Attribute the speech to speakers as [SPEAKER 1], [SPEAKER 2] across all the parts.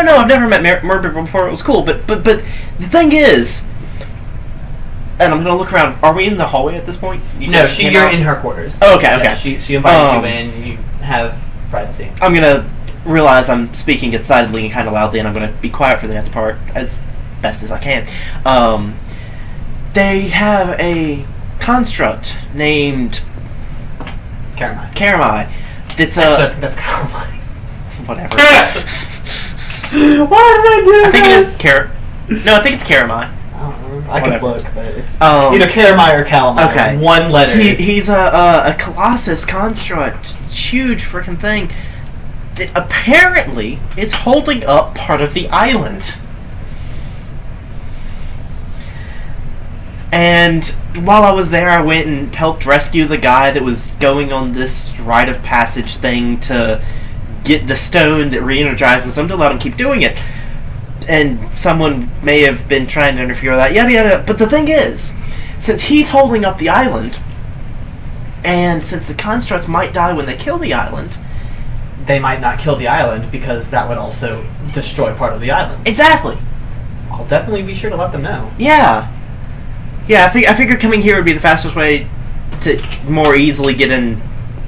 [SPEAKER 1] no, I've never met Merman before. It was cool, but the thing is, and I'm gonna look around. Are we in the hallway at this point?
[SPEAKER 2] You're in her quarters.
[SPEAKER 1] Oh, okay.
[SPEAKER 2] Yeah, she invited you in. You have privacy.
[SPEAKER 1] I'm gonna realize I'm speaking excitedly and kind of loudly, and I'm gonna be quiet for the next part as best as I can. They have a construct named Karamai. That's
[SPEAKER 2] Actually, I think that's Karamai.
[SPEAKER 1] Whatever.
[SPEAKER 2] Why did I do
[SPEAKER 1] I think it is No, I think it's Karamai.
[SPEAKER 2] I could look, but it's either Karamai or Calamai.
[SPEAKER 1] Okay.
[SPEAKER 2] One letter.
[SPEAKER 1] He's a Colossus construct, huge freaking thing that apparently is holding up part of the island. And while I was there, I went and helped rescue the guy that was going on this rite of passage thing to get the stone that re-energizes him to let him keep doing it. And someone may have been trying to interfere with that, yada yada. But the thing is, since he's holding up the island, and since the constructs might die when they kill the island,
[SPEAKER 2] they might not kill the island because that would also destroy part of the island.
[SPEAKER 1] Exactly.
[SPEAKER 2] I'll definitely be sure to let them know.
[SPEAKER 1] Yeah. Yeah, I figured coming here would be the fastest way to more easily get in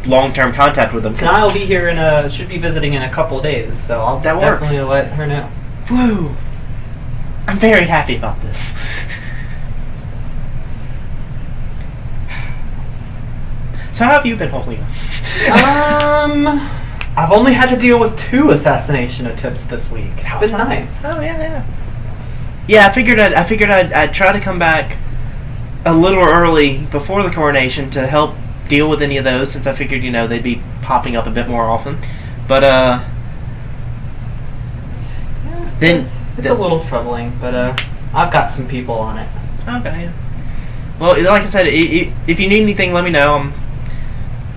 [SPEAKER 1] long-term contact with them.
[SPEAKER 2] And I'll be here should be visiting in a couple of days, so I'll definitely let her know.
[SPEAKER 1] Woo! I'm very happy about this. So how have you been holding up?
[SPEAKER 2] I've only had to deal with 2 assassination attempts this week. It's been nice.
[SPEAKER 1] Oh yeah. Yeah, I figured I'd try to come back a little early before the coronation to help deal with any of those, since I figured they'd be popping up a bit more often. But then
[SPEAKER 2] it's a little troubling, but I've got some people on it.
[SPEAKER 1] Okay. Yeah. Well, like I said, if you need anything, let me know.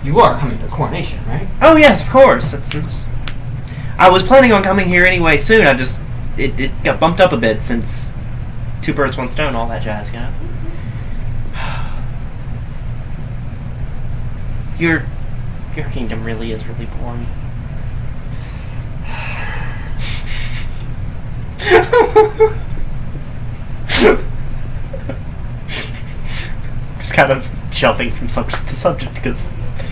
[SPEAKER 2] You are coming to the coronation, right?
[SPEAKER 1] Oh yes, of course. Since I was planning on coming here anyway soon, it got bumped up a bit since 2 birds, 1 stone, all that jazz, Your kingdom really is really boring. Just kind of jumping from subject to subject because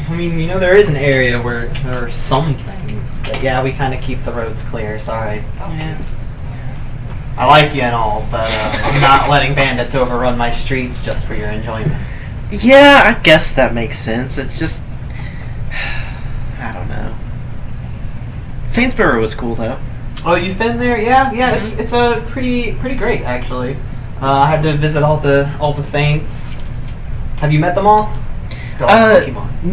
[SPEAKER 2] I mean, there is an area where there are some things, but yeah, we kind of keep the roads clear. Sorry.
[SPEAKER 1] Yeah.
[SPEAKER 2] I like you and all, but I'm not letting bandits overrun my streets just for your enjoyment.
[SPEAKER 1] Yeah, I guess that makes sense. It's just I don't know. Saintsbury was cool though.
[SPEAKER 2] Oh, you've been there? Yeah.
[SPEAKER 1] Mm-hmm.
[SPEAKER 2] It's a pretty great actually. I had to visit all the saints. Have you met them all? Pokemon.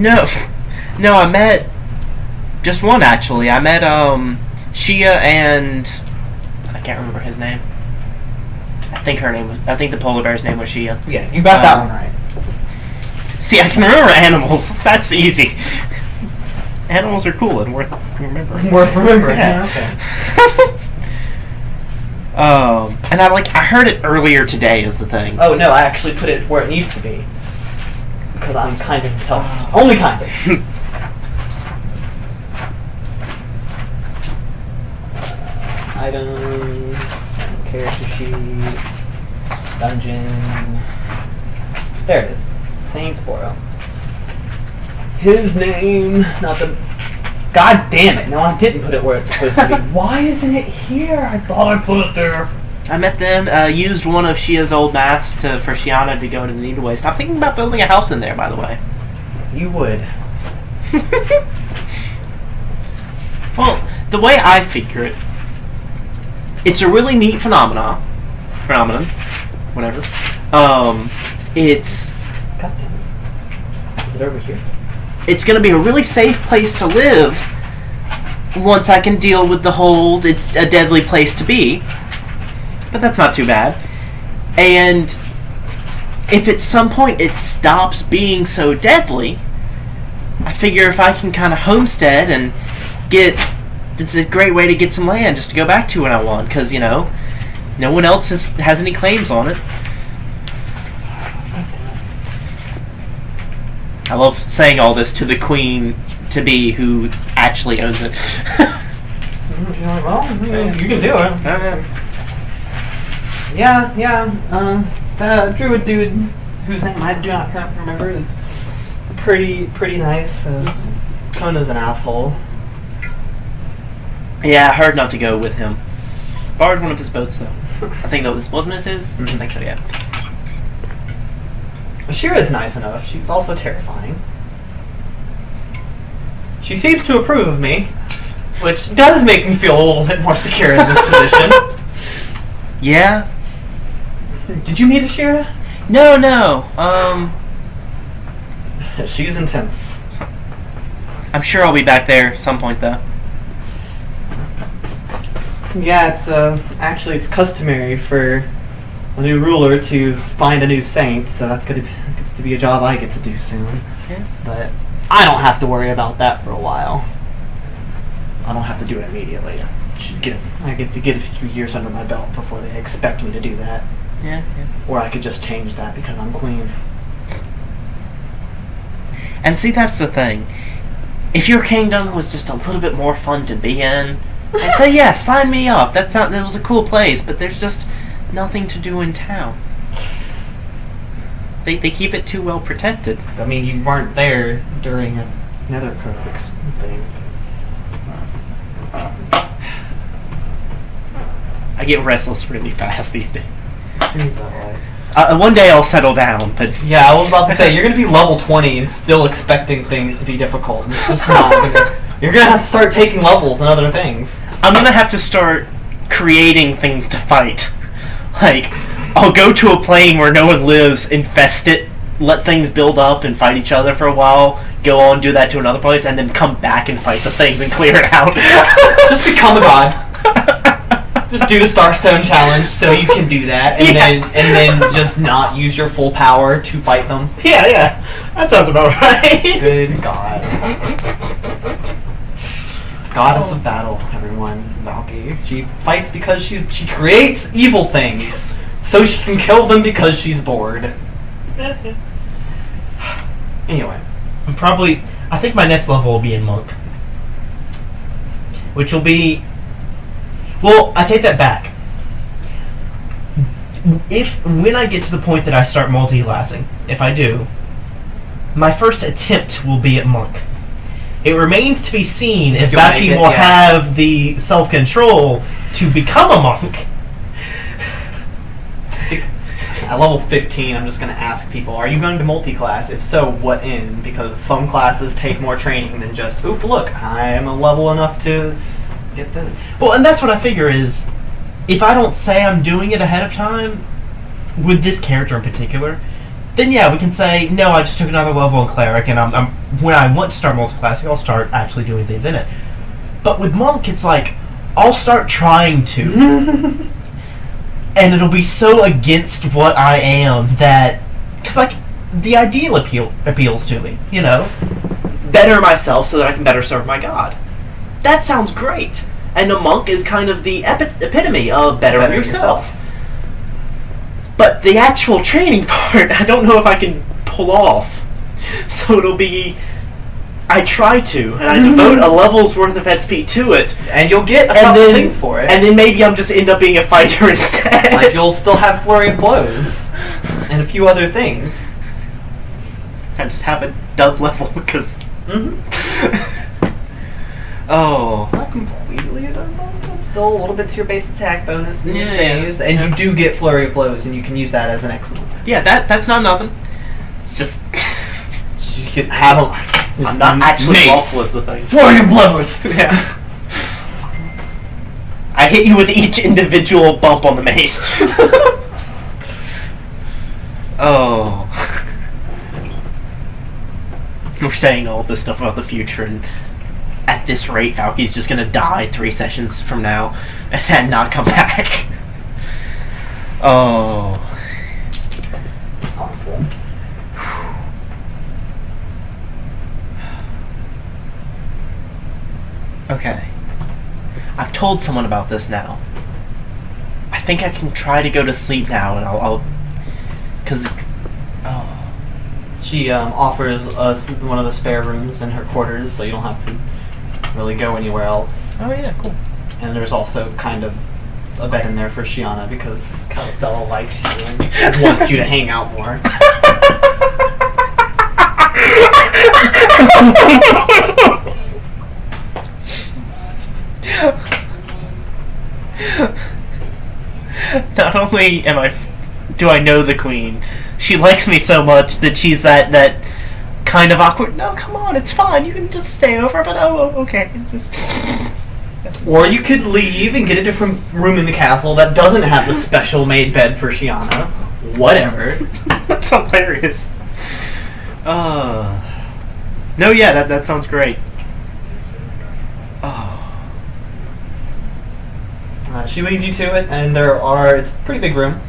[SPEAKER 1] No, I met just one actually. I met Shia and I can't remember his name. I think the polar bear's name was Shia.
[SPEAKER 2] Yeah, you got that one right.
[SPEAKER 1] See, I can remember animals. That's easy. Animals are cool and worth remembering.
[SPEAKER 2] Worth remembering.
[SPEAKER 1] Yeah.
[SPEAKER 2] Okay.
[SPEAKER 1] And I heard it earlier today is the thing.
[SPEAKER 2] Oh no, I actually put it where it needs to be. Because I'm kind of intelligent. Only kind of. Items, character sheets, dungeons. There it is. Saintsboro. His name, God damn it! No, I didn't put it where it's supposed to be. Why isn't it here? I thought I put it there.
[SPEAKER 1] I met them, used one of Shia's old masks for Shiana to go into the Needle Waste. I'm thinking about building a house in there, by the way.
[SPEAKER 2] You would.
[SPEAKER 1] Well, the way I figure it, it's a really neat phenomenon, whatever. It's...
[SPEAKER 2] God damn it. Is it over here?
[SPEAKER 1] It's going to be a really safe place to live once I can deal with the whole it's a deadly place to be. But that's not too bad. And if at some point it stops being so deadly, I figure if I can kind of homestead and it's a great way to get some land just to go back to when I want, because, no one else has any claims on it. I love saying all this to the queen-to-be who actually owns it.
[SPEAKER 2] She's like, well, you can do it.
[SPEAKER 1] Okay.
[SPEAKER 2] Yeah. The druid dude, whose name I do not remember, is pretty nice. Kona's an asshole.
[SPEAKER 1] Yeah, I heard not to go with him. Borrowed one of his boats, though. I think that wasn't it his? I think so, yeah.
[SPEAKER 2] Shira's nice enough. She's also terrifying. She seems to approve of me, which does make me feel a little bit more secure in this position.
[SPEAKER 1] Yeah?
[SPEAKER 2] Did you meet Ashira?
[SPEAKER 1] No.
[SPEAKER 2] She's intense.
[SPEAKER 1] I'm sure I'll be back there some point, though.
[SPEAKER 2] Yeah, it's customary for a new ruler to find a new saint, so that's gets to be a job I get to do soon.
[SPEAKER 1] Yeah.
[SPEAKER 2] But I don't have to worry about that for a while. I don't have to do it immediately. I get to get a few years under my belt before they expect me to do that.
[SPEAKER 1] Yeah.
[SPEAKER 2] Or I could just change that because I'm queen.
[SPEAKER 1] And see, that's the thing. If your kingdom was just a little bit more fun to be in, I'd say, yeah, sign me up. That was a cool place, but there's just nothing to do in town. They keep it too well protected.
[SPEAKER 2] I mean, you weren't there during a Nether Code thing.
[SPEAKER 1] I get restless really fast these days.
[SPEAKER 2] Seems that way.
[SPEAKER 1] One day I'll settle down, but...
[SPEAKER 2] Yeah, I was about to say, you're going to be level 20 and still expecting things to be difficult. It's just not. You're going to have to start taking levels and other things.
[SPEAKER 1] I'm going to have to start creating things to fight. Like, I'll go to a plane where no one lives, infest it, let things build up and fight each other for a while, go on, do that to another place, and then come back and fight the things and clear it out.
[SPEAKER 2] Just become a god. Just do the Starstone challenge so you can do that, and then just not use your full power to fight them.
[SPEAKER 1] Yeah. That sounds about right.
[SPEAKER 2] Good God. Goddess of battle, everyone. Valky. She fights because she creates evil things, so she can kill them because she's bored. Anyway.
[SPEAKER 1] I think my next level will be in Monk. Which will be... Well, I take that back. When I get to the point that I start multi-classing, if I do, my first attempt will be at Monk. It remains to be seen if Baki will have the self-control to become a monk.
[SPEAKER 2] At level 15, I'm just going to ask people, are you going to multi-class? If so, what in? Because some classes take more training than just, oop, look, I am a level enough to get this.
[SPEAKER 1] Well, and that's what I figure is, if I don't say I'm doing it ahead of time, with this character in particular, then yeah, we can say, no, I just took another level in Cleric, and I'm when I want to start multi-classing, I'll start actually doing things in it. But with Monk, it's like, I'll start trying to. And it'll be so against what I am that... Because, like, the ideal appeals to me, you know? Better myself so that I can better serve my god. That sounds great. And a monk is kind of the epitome of better yourself. But the actual training part, I don't know if I can pull off. So it'll be... I try to, and I devote a level's worth of XP to it.
[SPEAKER 2] And you'll get a couple things for it.
[SPEAKER 1] And then maybe I'm just end up being a fighter instead.
[SPEAKER 2] Like, you'll still have Flurry of Blows. And a few other things.
[SPEAKER 1] I just have a dub level, because... Oh.
[SPEAKER 2] It's not completely a dub level. It's still a little bit to your base attack bonus and your saves.
[SPEAKER 1] Yeah.
[SPEAKER 2] And you do get Flurry of Blows, and you can use that as an X-Monk.
[SPEAKER 1] Yeah, that's not nothing. It's just...
[SPEAKER 2] You can have a...
[SPEAKER 1] I'm not actually lawful is the thing.
[SPEAKER 2] Flurry of Blows!
[SPEAKER 1] Yeah. I hit you with each individual bump on the mace. Oh. We're saying all this stuff about the future, and at this rate, Valky's just gonna die 3 sessions from now and not come back. Oh.
[SPEAKER 2] Possible.
[SPEAKER 1] Okay. I've told someone about this now. I think I can try to go to sleep now, and I'll... Because... Oh.
[SPEAKER 2] She offers us one of the spare rooms in her quarters, so you don't have to really go anywhere else.
[SPEAKER 1] Oh, yeah, cool.
[SPEAKER 2] And there's also kind of a bed in there for Shiana because Calistella likes you and wants you to hang out more.
[SPEAKER 1] Not only do I know the queen, she likes me so much that she's that kind of awkward. No, come on, it's fine. You can just stay over. But okay. It's just,
[SPEAKER 2] or you could leave and get a different room in the castle that doesn't have the special made bed for Shiana. Whatever.
[SPEAKER 1] That's hilarious. No, yeah, that sounds great.
[SPEAKER 2] She leads you to it, and it's a pretty big room.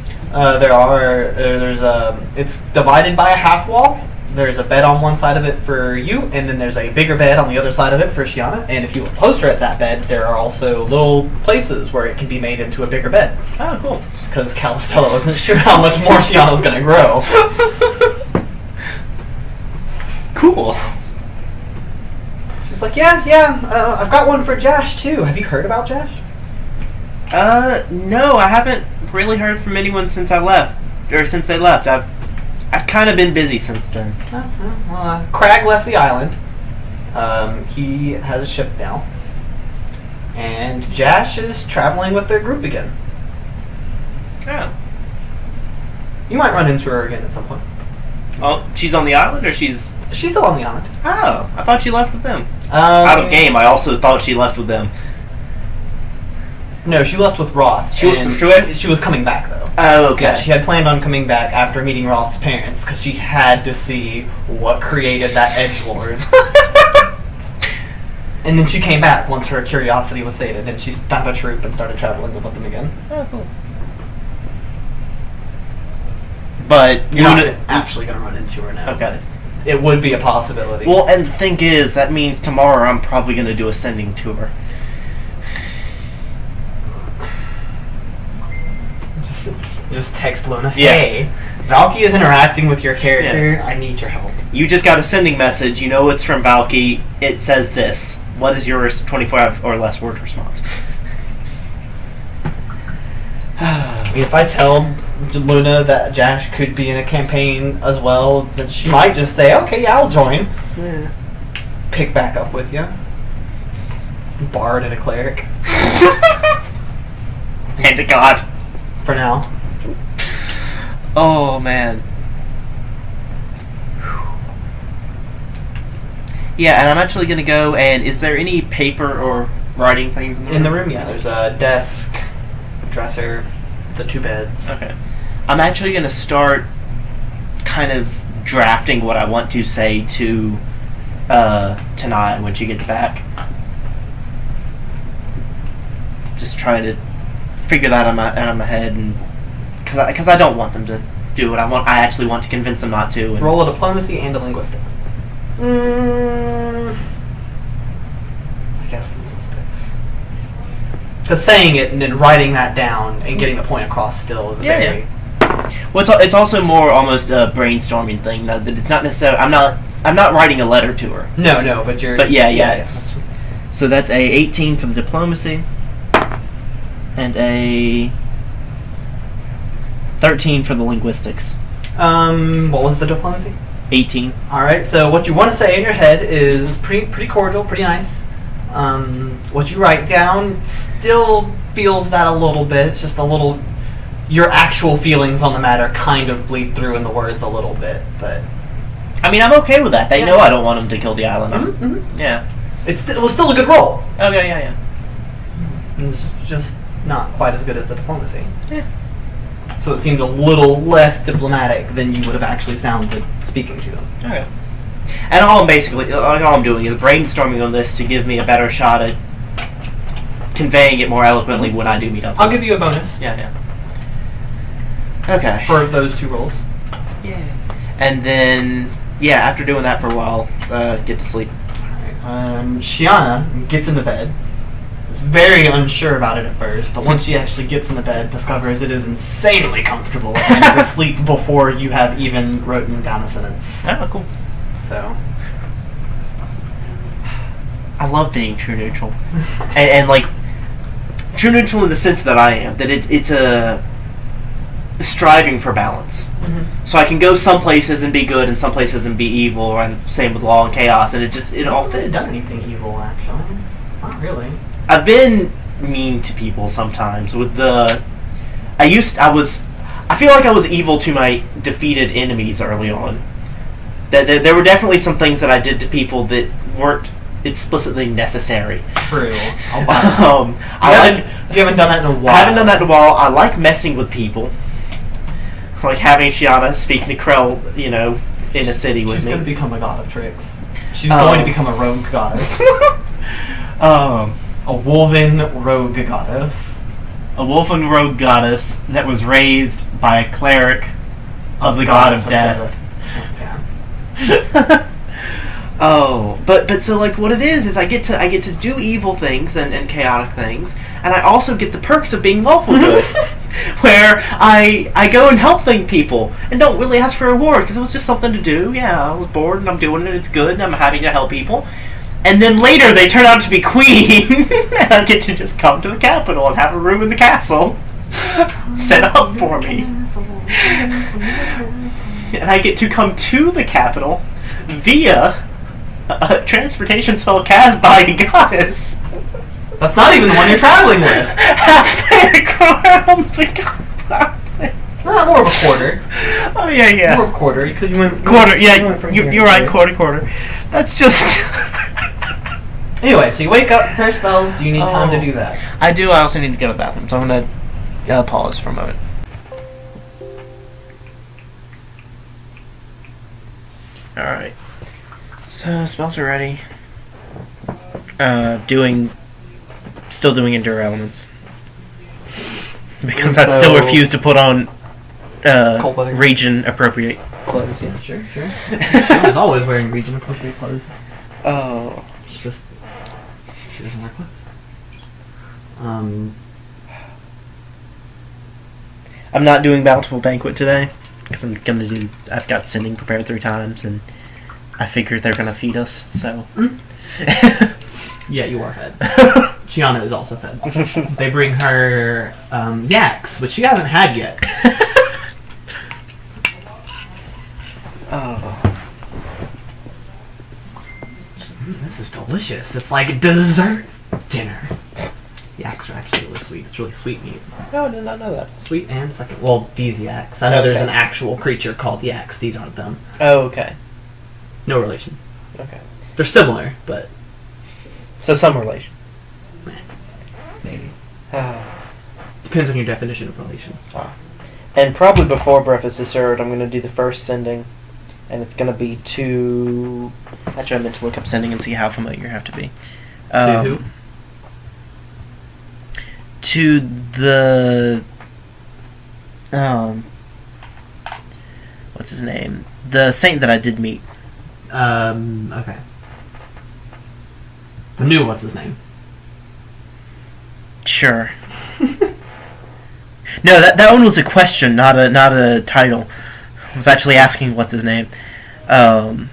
[SPEAKER 2] It's divided by a half wall. There's a bed on one side of it for you, and then there's a bigger bed on the other side of it for Shiana. And if you look closer at that bed, there are also little places where it can be made into a bigger bed.
[SPEAKER 1] Oh, cool.
[SPEAKER 2] Because Calistella wasn't sure how much more Shiana was going to grow.
[SPEAKER 1] Cool.
[SPEAKER 2] She's like, yeah, I've got one for Jash, too. Have you heard about Jash?
[SPEAKER 1] No, I haven't really heard from anyone since they left. I've kind of been busy since then.
[SPEAKER 2] Crag left the island. He has a ship now. And Jash is traveling with their group again.
[SPEAKER 1] Oh.
[SPEAKER 2] You might run into her again at some point.
[SPEAKER 1] Oh, she's on the island, or she's
[SPEAKER 2] still on the island.
[SPEAKER 1] Oh, I thought she left with them. Out of game, I also thought she left with them.
[SPEAKER 2] No, she left with Roth. She was coming back, though.
[SPEAKER 1] Oh, okay.
[SPEAKER 2] Yeah, she had planned on coming back after meeting Roth's parents, because she had to see what created that edgelord. And then she came back once her curiosity was sated, and she found a troop and started traveling with them again.
[SPEAKER 1] Oh, cool. But
[SPEAKER 2] you're not actually going to run into her now.
[SPEAKER 1] Okay.
[SPEAKER 2] It would be a possibility.
[SPEAKER 1] Well, and the thing is, that means tomorrow I'm probably going to do a sending tour.
[SPEAKER 2] Just text Luna, hey, Valky is interacting with your character, I need your help.
[SPEAKER 1] You just got a sending message, you know it's from Valky, it says this. What is your 24 or less word response?
[SPEAKER 2] If I tell Luna that Jash could be in a campaign as well, then she might just say, okay, yeah, I'll join.
[SPEAKER 1] Yeah.
[SPEAKER 2] Pick back up with you. Bard and a cleric.
[SPEAKER 1] Hand to God.
[SPEAKER 2] For now.
[SPEAKER 1] Oh, man. Yeah, and I'm actually going to go, and is there any paper or writing things in the room?
[SPEAKER 2] In the room, yeah. There's a desk, dresser, the 2 beds.
[SPEAKER 1] Okay. I'm actually going to start kind of drafting what I want to say to Tanai when she gets back. Just trying to figure that out of my head, and because I don't want them to do what I want. I actually want to convince them not to. And
[SPEAKER 2] roll a diplomacy and a linguistics. I guess linguistics. Because saying it and then writing that down and getting the point across still is very...
[SPEAKER 1] Well, it's also more almost a brainstorming thing. That it's not necessarily... I'm not writing a letter to her.
[SPEAKER 2] No, but you're...
[SPEAKER 1] But yeah. So that's a 18 for the diplomacy. And a 13 for the linguistics.
[SPEAKER 2] What was the diplomacy?
[SPEAKER 1] 18.
[SPEAKER 2] Alright, so what you want to say in your head is pretty cordial, pretty nice. What you write down still feels that a little bit. It's just a little... Your actual feelings on the matter kind of bleed through in the words a little bit, but...
[SPEAKER 1] I mean, I'm okay with that. They know I don't want them to kill the island.
[SPEAKER 2] Mm-hmm.
[SPEAKER 1] Yeah.
[SPEAKER 2] It was still a good roll.
[SPEAKER 1] Okay, yeah.
[SPEAKER 2] It's just not quite as good as the diplomacy.
[SPEAKER 1] Yeah.
[SPEAKER 2] So it seems a little less diplomatic than you would have actually sounded speaking to them.
[SPEAKER 1] Okay. And all I'm doing is brainstorming on this to give me a better shot at conveying it more eloquently when I do meet up.
[SPEAKER 2] I'll give you a bonus.
[SPEAKER 1] Yeah. Okay.
[SPEAKER 2] For those 2 rolls.
[SPEAKER 1] Yeah. And then, after doing that for a while, get to sleep.
[SPEAKER 2] Shiana gets in the bed. Is very unsure about it at first, but once she actually gets in the bed, discovers it is insanely comfortable and is asleep before you have even written down a sentence.
[SPEAKER 1] Oh, cool.
[SPEAKER 2] So,
[SPEAKER 1] I love being true neutral, and like true neutral in the sense that I am, that it's a striving for balance.
[SPEAKER 2] Mm-hmm.
[SPEAKER 1] So I can go some places and be good, and some places and be evil, and same with law and chaos, and it all fits.
[SPEAKER 2] I haven't done anything evil, actually. Not really.
[SPEAKER 1] I've been mean to people sometimes with the. I feel like I was evil to my defeated enemies early on. There were definitely some things that I did to people that weren't explicitly necessary.
[SPEAKER 2] True. I'll buy that. You haven't done that in a while.
[SPEAKER 1] I haven't done that in a while. I like messing with people. Like having Shiana speak Nekrell, in a city with me.
[SPEAKER 2] She's going to become a god of tricks. She's going to become a rogue goddess. A woven rogue goddess.
[SPEAKER 1] A woven rogue goddess that was raised by a cleric of the god of death.
[SPEAKER 2] Yeah.
[SPEAKER 1] But so like what it is I get to do evil things and chaotic things, and I also get the perks of being lawful good, where I go and help people and don't really ask for a reward because it was just something to do. Yeah, I was bored and I'm doing it. It's good and I'm happy to help people. And then later they turn out to be queen, and I get to just come to the capital and have a room in the castle set up for me. And I get to come to the capital via a transportation spell cast by a goddess.
[SPEAKER 2] That's not even the one you're traveling with.
[SPEAKER 1] Halfway around the goddess.
[SPEAKER 2] More of a quarter.
[SPEAKER 1] Oh yeah.
[SPEAKER 2] More of a quarter. You went
[SPEAKER 1] quarter.
[SPEAKER 2] You
[SPEAKER 1] Yeah, you're right. Quarter. That's just.
[SPEAKER 2] Anyway, so you wake up, prepare spells. Do you need time to do that?
[SPEAKER 1] I do. I also need to go to the bathroom, so I'm gonna pause for a moment. All right. So spells are ready. Still doing endure elements because I still refuse to put on region appropriate clothes. Yes,
[SPEAKER 2] sure. Shauna's always wearing region appropriate clothes.
[SPEAKER 1] Oh,
[SPEAKER 2] She doesn't wear clothes.
[SPEAKER 1] I'm not doing Bountiful Banquet today because I've got sending prepared 3 times, and I figured they're gonna feed us. So.
[SPEAKER 2] Yeah, you are fed. Shiana is also fed. They bring her yaks, which she hasn't had yet.
[SPEAKER 1] Oh.
[SPEAKER 2] This is delicious. It's like dessert dinner. Yaks are actually really sweet. It's really sweet meat.
[SPEAKER 1] No, I did not know that.
[SPEAKER 2] Sweet and second. Well, these yaks. I know there's an actual creature called yaks. These aren't them.
[SPEAKER 1] Oh, okay.
[SPEAKER 2] No relation.
[SPEAKER 1] Okay.
[SPEAKER 2] They're similar, but...
[SPEAKER 1] So some relation.
[SPEAKER 2] Maybe. Depends on your definition of relation.
[SPEAKER 1] And probably before breakfast is served, I'm going to do the first sending. And it's going to be to... Actually, I meant to look up sending and see how familiar you have to be.
[SPEAKER 2] To who?
[SPEAKER 1] To the... what's his name? The saint that I did meet.
[SPEAKER 2] Okay. The new what's his name?
[SPEAKER 1] Sure. No, that one was a question, not a title. I was actually asking what's his name. Let's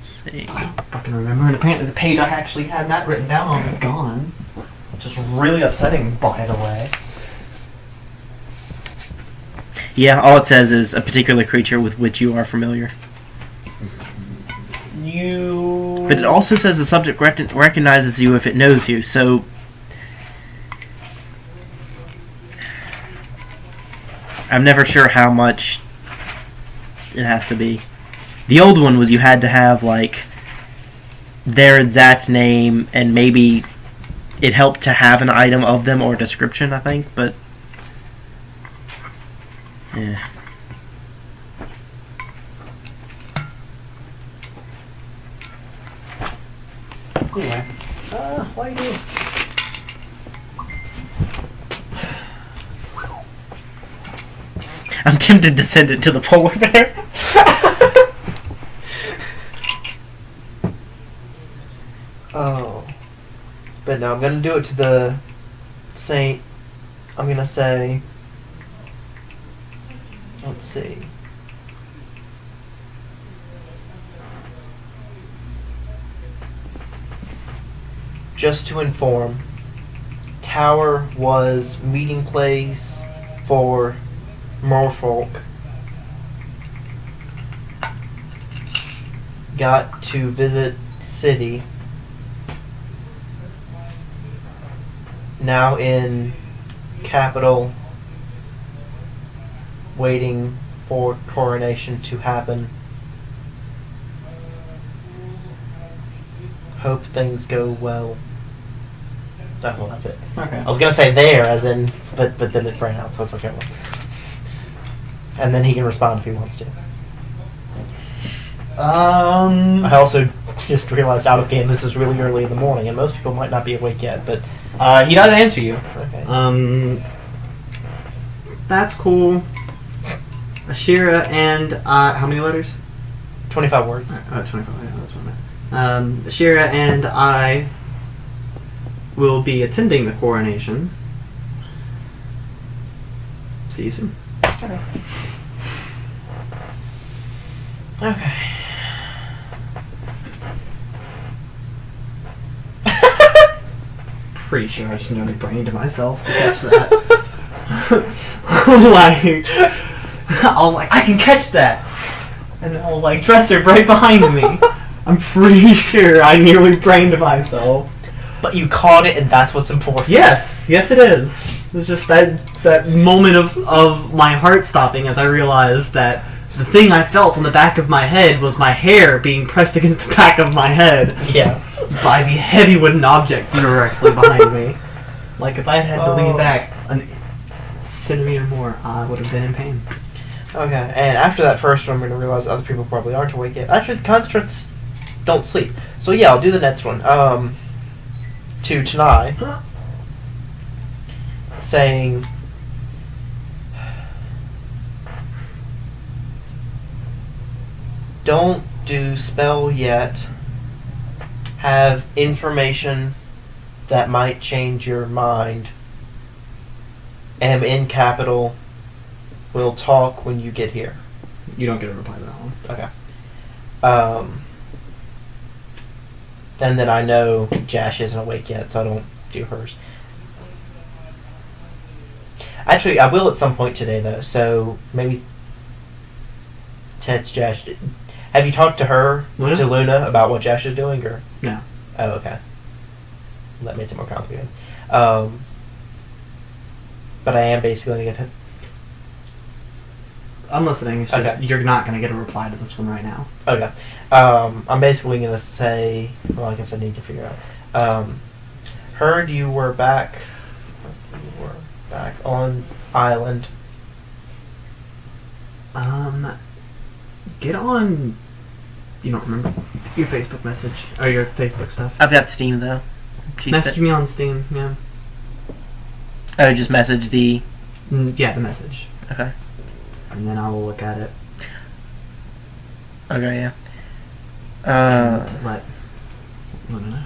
[SPEAKER 1] see.
[SPEAKER 2] I don't fucking remember, and apparently the page I actually had that written down on is gone. Which is really upsetting, by the way.
[SPEAKER 1] Yeah, all it says is a particular creature with which you are familiar. But it also says the subject recognizes you if it knows you, so... I'm never sure how much it has to be. The old one was you had to have, like, their exact name, and maybe it helped to have an item of them or a description, I think, but... Yeah.
[SPEAKER 2] Anyway, why do you...
[SPEAKER 1] I'm tempted to send it to the polar bear. Oh. But no, I'm going to do it to the saint. I'm going to say... Let's see.
[SPEAKER 3] just to inform, Tower was meeting place for merfolk. Got to visit city. Now in capital, waiting for coronation to happen. Hope things go well. Oh, well, that's it.
[SPEAKER 2] Okay.
[SPEAKER 3] I was gonna say there, as in, but then it ran out, so it's okay. And then he can respond if he wants to. I also just realized out of game this is really early in the morning, and most people might not be awake yet. But
[SPEAKER 2] he does answer you.
[SPEAKER 3] okay.
[SPEAKER 2] That's cool. Ashira and how many letters?
[SPEAKER 3] 25 words.
[SPEAKER 2] 25. Yeah, that's what I meant. Ashira and I will be attending the coronation. See you soon.
[SPEAKER 3] Okay.
[SPEAKER 2] Pretty sure I just nearly brained myself to catch that. Like, I was like, I can catch that, and I was like, dresser right behind me. I'm pretty sure I nearly brained myself.
[SPEAKER 3] But you caught it, and that's what's important.
[SPEAKER 2] Yes, it is. It was just that moment of my heart stopping as I realized that the thing I felt on the back of my head was my hair being pressed against the back of my head.
[SPEAKER 3] Yeah.
[SPEAKER 2] By the heavy wooden object directly behind me. Like, if I had to lean back a centimeter more, I would have been in pain.
[SPEAKER 3] Okay, and after that first one, I'm going to realize other people probably aren't awake yet. Actually, the constructs don't sleep. So yeah, I'll do the next one. To Tanai, saying, don't do spell yet. Have information that might change your mind. Am in capital. We'll talk when you get here.
[SPEAKER 2] You don't get a reply to that one.
[SPEAKER 3] Okay. And then I know Jash isn't awake yet, so I don't do hers. Actually, I will at some point today, though, so maybe text Jash. Have you talked to her,
[SPEAKER 2] Luna?
[SPEAKER 3] to Luna, about what Jash is doing, or?
[SPEAKER 2] No.
[SPEAKER 3] Oh, okay. That makes it more complicated. But I am basically going to get to...
[SPEAKER 2] I'm listening. It's just
[SPEAKER 3] Okay.
[SPEAKER 2] you're not going to get a reply to this one right now.
[SPEAKER 3] Okay. I'm basically going to say... Well, I guess I need to figure out. Heard you were back... You were back on island.
[SPEAKER 2] Get on... You don't remember your Facebook message or your Facebook stuff.
[SPEAKER 1] I've got Steam though.
[SPEAKER 2] Message me on Steam, yeah.
[SPEAKER 1] Oh, just message the...
[SPEAKER 2] Yeah, the message.
[SPEAKER 1] Okay.
[SPEAKER 2] And then I will look at it.
[SPEAKER 1] Okay, yeah.
[SPEAKER 2] And let Luna know.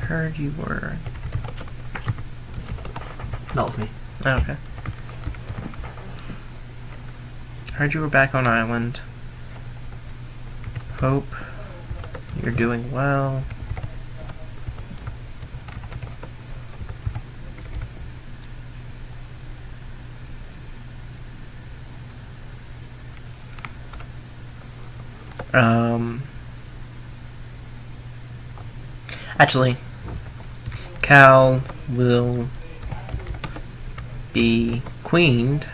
[SPEAKER 1] Heard you were...
[SPEAKER 2] That was me.
[SPEAKER 1] Oh, okay. Heard you were back on island. Hope you're doing well. Actually, Cal will be queened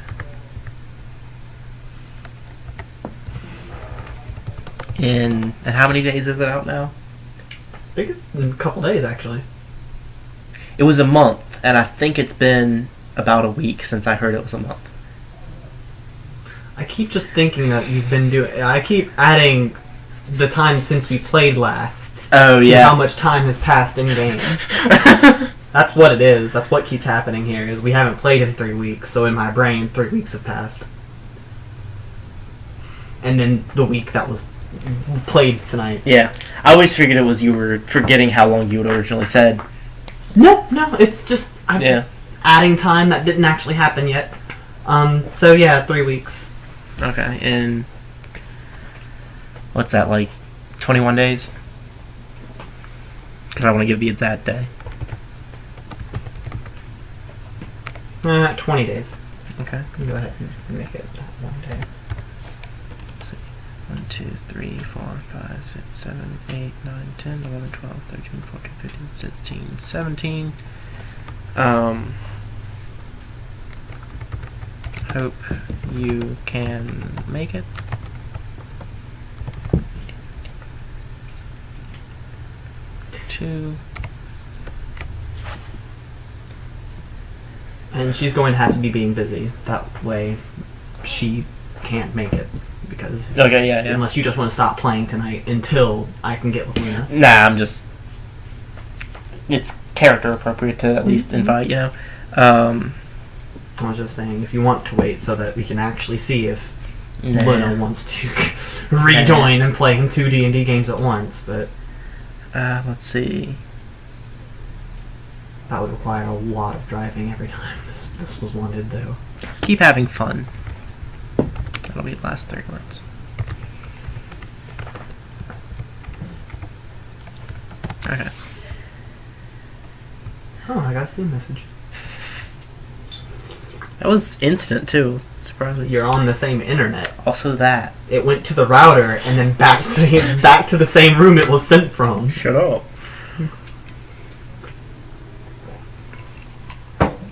[SPEAKER 1] in... And how many days is it out now?
[SPEAKER 2] I think it's in a couple days, actually.
[SPEAKER 1] It was a month, and I think it's been about a week since I heard it was a month.
[SPEAKER 2] I keep just thinking that you've been doing... I keep adding the time since we played last.
[SPEAKER 1] Oh,
[SPEAKER 2] to
[SPEAKER 1] yeah.
[SPEAKER 2] how much time has passed in game. That's what it is. That's what keeps happening here, is we haven't played in 3 weeks, so in my brain, 3 weeks have passed. And then the week that was played tonight.
[SPEAKER 1] Yeah. I always figured it was you were forgetting how long you had originally said
[SPEAKER 2] No, it's just
[SPEAKER 1] Yeah.
[SPEAKER 2] adding time that didn't actually happen yet. So yeah, 3 weeks.
[SPEAKER 1] Okay, and what's that, like 21 days? Because I want to give the exact day.
[SPEAKER 2] 20 days.
[SPEAKER 1] Okay.
[SPEAKER 2] You go ahead and make it 1 day.
[SPEAKER 1] Let's see. 1, 2, 3, 4, 5, 6, 7, 8, 9, 10, 11, 12, 13, 14, 15, 16, 17. Hope you can make it. Two.
[SPEAKER 2] And she's going to have to be being busy. That way she can't make it. Because
[SPEAKER 1] Okay, yeah.
[SPEAKER 2] unless you just want to stop playing tonight until I can get with Luna.
[SPEAKER 1] Nah, I'm just... It's character appropriate to at least invite, you know?
[SPEAKER 2] I was just saying, if you want to wait so that we can actually see if
[SPEAKER 1] Nah.
[SPEAKER 2] Luna wants to rejoin and play 2 D&D games at once, but
[SPEAKER 1] Let's see.
[SPEAKER 2] that would require a lot of driving every time this was wanted, though.
[SPEAKER 1] Keep having fun. That'll be the last 3 words. Okay.
[SPEAKER 2] Oh, I got a Steam message.
[SPEAKER 1] That was instant, too. Surprisingly.
[SPEAKER 2] You're on the same internet.
[SPEAKER 1] Also that.
[SPEAKER 2] It went to the router and then back to the same room it was sent from.
[SPEAKER 1] Shut up.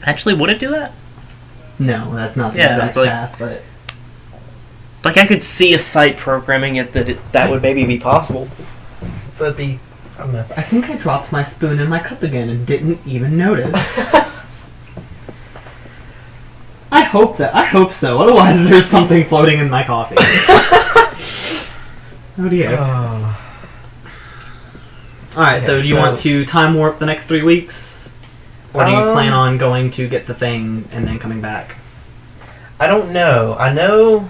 [SPEAKER 1] Actually, would it do that?
[SPEAKER 2] No, that's not the
[SPEAKER 1] Yeah,
[SPEAKER 2] exact
[SPEAKER 1] it's like-
[SPEAKER 2] path, but
[SPEAKER 1] Like, I could see a site programming it that would maybe be possible.
[SPEAKER 3] That'd be, I don't know.
[SPEAKER 2] I think I dropped my spoon in my cup again and didn't even notice. I hope so. Otherwise, there's something floating in my coffee. Oh dear. Alright, so do you want to time warp the next 3 weeks? Or do you plan on going to get the thing and then coming back?
[SPEAKER 3] I don't know. I know...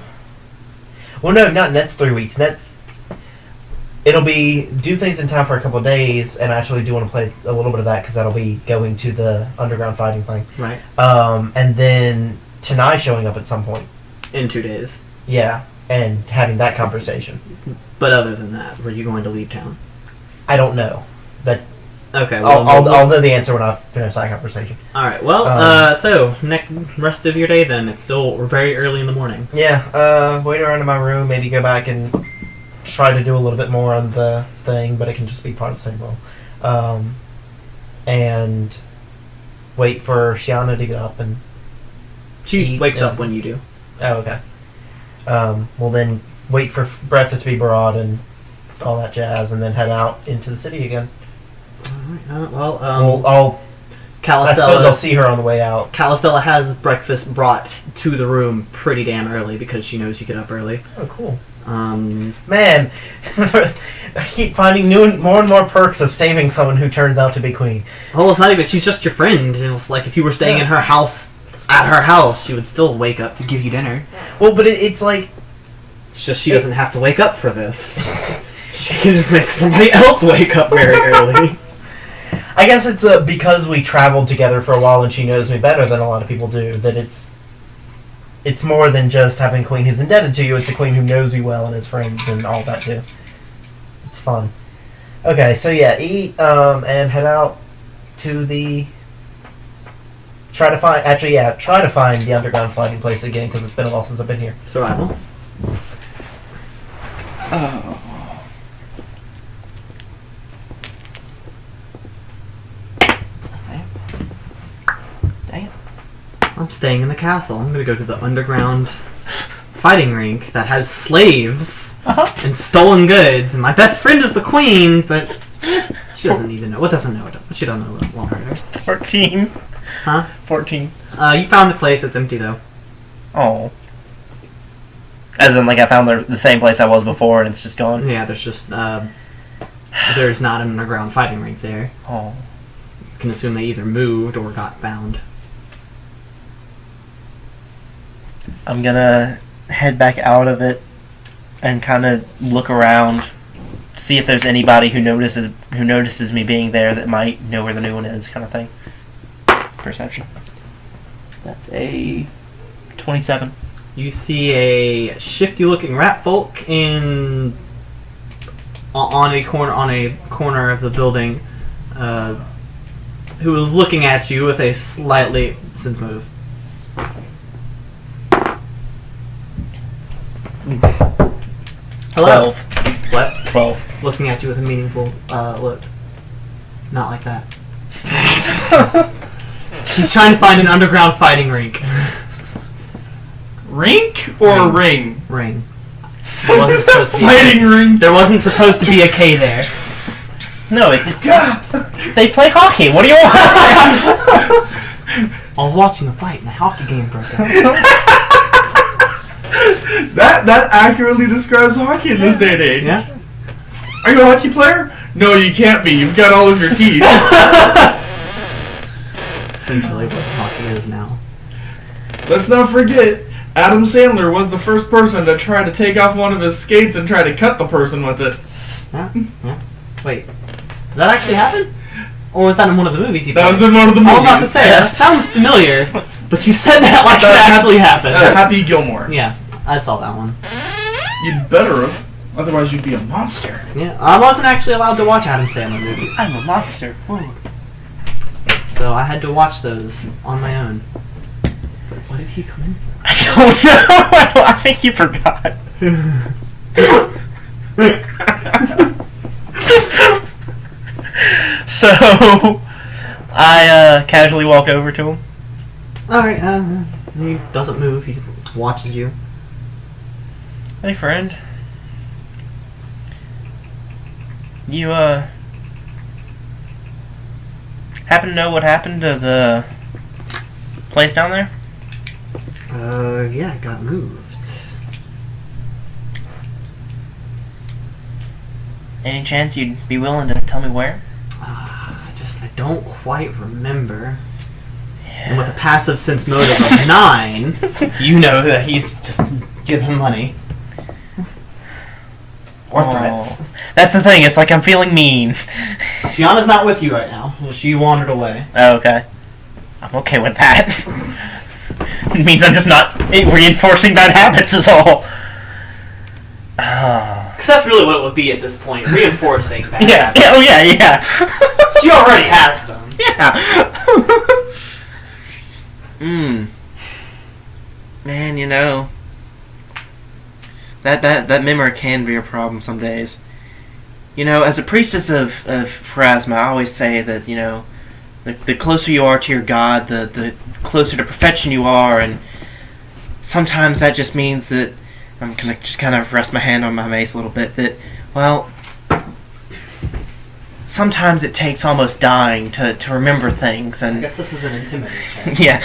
[SPEAKER 3] Well, no, not next 3 weeks. It'll be do things in time for a couple of days, and I actually do want to play a little bit of that because that'll be going to the underground fighting thing.
[SPEAKER 2] Right.
[SPEAKER 3] And then Tanai showing up at some point.
[SPEAKER 2] In 2 days.
[SPEAKER 3] Yeah, and having that conversation.
[SPEAKER 2] But other than that, were you going to leave town?
[SPEAKER 3] I don't know. That
[SPEAKER 2] Okay, well...
[SPEAKER 3] I'll know the answer when I finish that conversation.
[SPEAKER 2] Alright, well, so, rest of your day then. It's still very early in the morning.
[SPEAKER 3] Yeah, wait around in my room, maybe go back and try to do a little bit more on the thing, but it can just be part of the same role. And wait for Shiana to get up and...
[SPEAKER 2] She wakes up when you do.
[SPEAKER 3] Oh, okay. Well then, wait for breakfast to be brought and all that jazz, and then head out into the city again.
[SPEAKER 2] Alright,
[SPEAKER 3] I
[SPEAKER 2] Calistella,
[SPEAKER 3] suppose I'll see her on the way out.
[SPEAKER 2] Calistella has breakfast brought to the room pretty damn early because she knows you get up early.
[SPEAKER 3] Oh, cool.
[SPEAKER 2] Man,
[SPEAKER 3] I keep finding more and more perks of saving someone who turns out to be queen.
[SPEAKER 2] Oh, it's not even, she's just your friend. It's like if you were staying in her house, at her house, she would still wake up to give you dinner.
[SPEAKER 3] Well, but it's like...
[SPEAKER 2] It's just she doesn't have to wake up for this. She can just make somebody else wake up very early.
[SPEAKER 3] I guess it's because we traveled together for a while and she knows me better than a lot of people do, that it's more than just having a queen who's indebted to you, it's a queen who knows you well and is friends and all that too. It's fun. Okay, so yeah, eat and head out to the... Try to find the underground fighting place again because it's been a while since I've been here.
[SPEAKER 2] Survival.
[SPEAKER 1] Oh. Damn.
[SPEAKER 2] I'm staying in the castle. I'm gonna go to the underground fighting rink that has slaves and stolen goods. And my best friend is the queen, but she doesn't even know. What doesn't know? She don't know what won't hurt her.
[SPEAKER 1] 14.
[SPEAKER 2] Huh?
[SPEAKER 1] 14.
[SPEAKER 2] You found the place. It's empty though.
[SPEAKER 1] Oh. As in, like, I found the same place I was before and it's just gone?
[SPEAKER 2] Yeah, there's just there's not an underground fighting rink there.
[SPEAKER 1] Oh.
[SPEAKER 2] You can assume they either moved or got found.
[SPEAKER 1] I'm gonna head back out of it and kind of look around see if there's anybody who notices me being there that might know where the new one is, kind of thing. Perception. That's a 27.
[SPEAKER 2] You see a shifty-looking rat folk on a corner of the building, who is looking at you with a slightly sense motive. Hello.
[SPEAKER 1] 12.
[SPEAKER 2] What?
[SPEAKER 1] 12.
[SPEAKER 2] Looking at you with a meaningful look. Not like that. He's trying to find an underground fighting rink.
[SPEAKER 4] Rink or ring?
[SPEAKER 2] Ring. There wasn't supposed to be
[SPEAKER 4] Fighting ring.
[SPEAKER 2] There wasn't supposed to be a K there.
[SPEAKER 1] No, it's they play hockey. What do you want?
[SPEAKER 2] I was watching a fight and a hockey game broke out.
[SPEAKER 4] That accurately describes hockey in this day and age.
[SPEAKER 2] Yeah.
[SPEAKER 4] Are you a hockey player? No, you can't be. You've got all of your teeth.
[SPEAKER 2] Essentially what hockey is now.
[SPEAKER 4] Let's not forget, Adam Sandler was the first person to try to take off one of his skates and try to cut the person with it.
[SPEAKER 2] Yeah. Wait. Did that actually happen? Or was that in one of the movies he played?
[SPEAKER 4] That was in one of the movies.
[SPEAKER 2] I was about to say, that sounds familiar, but you said that like it actually happened.
[SPEAKER 4] Happy Gilmore.
[SPEAKER 2] Yeah, I saw that one.
[SPEAKER 4] You'd better have. Otherwise you'd be a monster.
[SPEAKER 2] Yeah, I wasn't actually allowed to watch Adam Sandler movies.
[SPEAKER 1] I'm a monster. Ooh.
[SPEAKER 2] So I had to watch those on my own. What did he come in for?
[SPEAKER 1] I don't know. I think you forgot. So, I casually walk over to him.
[SPEAKER 2] Alright, he doesn't move, he just watches you.
[SPEAKER 1] Hey, friend. You, happen to know what happened to the place down there?
[SPEAKER 2] Yeah, it got moved.
[SPEAKER 1] Any chance you'd be willing to tell me where?
[SPEAKER 2] I don't quite remember. And with a passive sense motive of 9, you know that he's just giving money. Or threats.
[SPEAKER 1] That's the thing, it's like I'm feeling mean.
[SPEAKER 2] Gianna's not with you right now. She wandered away.
[SPEAKER 1] Oh, okay. I'm okay with that. It means I'm just not reinforcing bad habits is all.
[SPEAKER 2] Because that's really what it would be at this point, reinforcing bad
[SPEAKER 1] Yeah,
[SPEAKER 2] habits.
[SPEAKER 1] oh yeah.
[SPEAKER 2] She already has them.
[SPEAKER 1] Yeah. Man, you know, that memory can be a problem some days. You know, as a priestess of Pharasma, I always say that, you know, the closer you are to your god, the closer to perfection you are, and sometimes that just means that I'm gonna just kind of rest my hand on my mace a little bit. That, well, sometimes it takes almost dying to remember things, and
[SPEAKER 2] I guess this is an intimidate check.
[SPEAKER 1] yeah.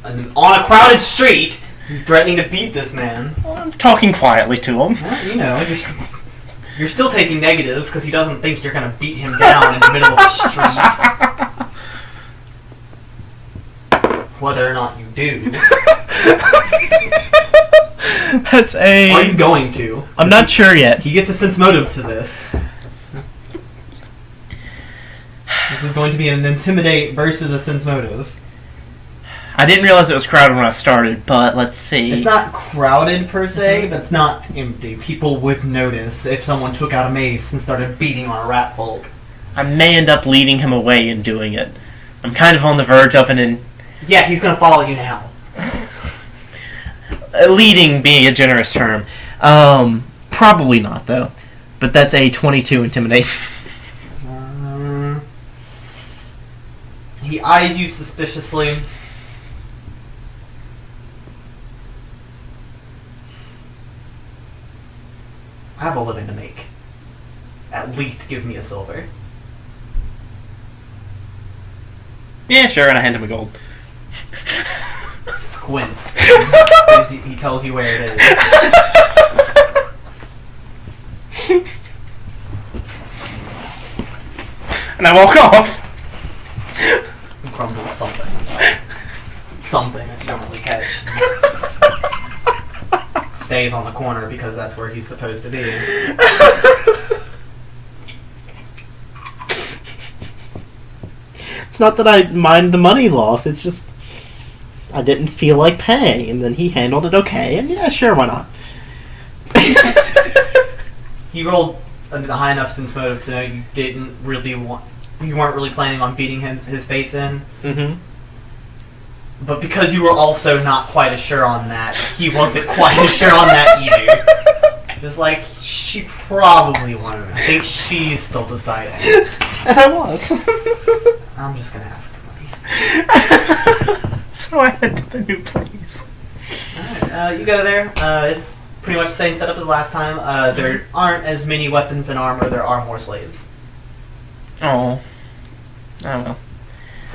[SPEAKER 2] And on a crowded street, threatening to beat this man.
[SPEAKER 1] Well, I'm talking quietly to him.
[SPEAKER 2] Well, you know, you're still taking negatives because he doesn't think you're going to beat him down in the middle of the street. Whether or not you do.
[SPEAKER 1] That's a...
[SPEAKER 2] Are you going to?
[SPEAKER 1] I'm not sure yet.
[SPEAKER 2] He gets a sense motive to this. This is going to be an intimidate versus a sense motive.
[SPEAKER 1] I didn't realize it was crowded when I started, but let's see.
[SPEAKER 2] It's not crowded per se, but it's not empty. People would notice if someone took out a mace and started beating on a rat folk.
[SPEAKER 1] I may end up leading him away in doing it. I'm kind of on the verge of an...
[SPEAKER 2] Yeah, he's going to follow you now.
[SPEAKER 1] Leading being a generous term. Probably not, though. But that's a 22 intimidate.
[SPEAKER 2] He eyes you suspiciously. I have a living to make. At least give me a silver.
[SPEAKER 1] Yeah, sure, and I hand him a gold.
[SPEAKER 2] Squints. He tells you where it is.
[SPEAKER 1] And I walk off.
[SPEAKER 2] He crumbles something. Something that you don't really catch. Stays on the corner because that's where he's supposed to be.
[SPEAKER 5] It's not that I mind the money loss. It's just I didn't feel like paying, and then he handled it okay. And yeah, sure, why not?
[SPEAKER 2] He rolled a high enough sense motive to know you weren't really planning on beating his face in.
[SPEAKER 5] Mm-hmm.
[SPEAKER 2] But because you were also not quite as sure on that, he wasn't quite as sure on that either. Just like, she probably won't. I think she's still deciding.
[SPEAKER 5] And I was.
[SPEAKER 2] I'm just gonna ask for money.
[SPEAKER 1] So I head to the new place.
[SPEAKER 2] Alright, you go there. It's pretty much the same setup as last time. There aren't as many weapons and armor, there are more slaves.
[SPEAKER 1] Oh. Oh well.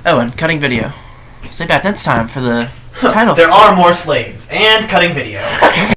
[SPEAKER 1] Oh, and cutting video. Stay back next time for the title.
[SPEAKER 2] There are more slaves, and cutting video.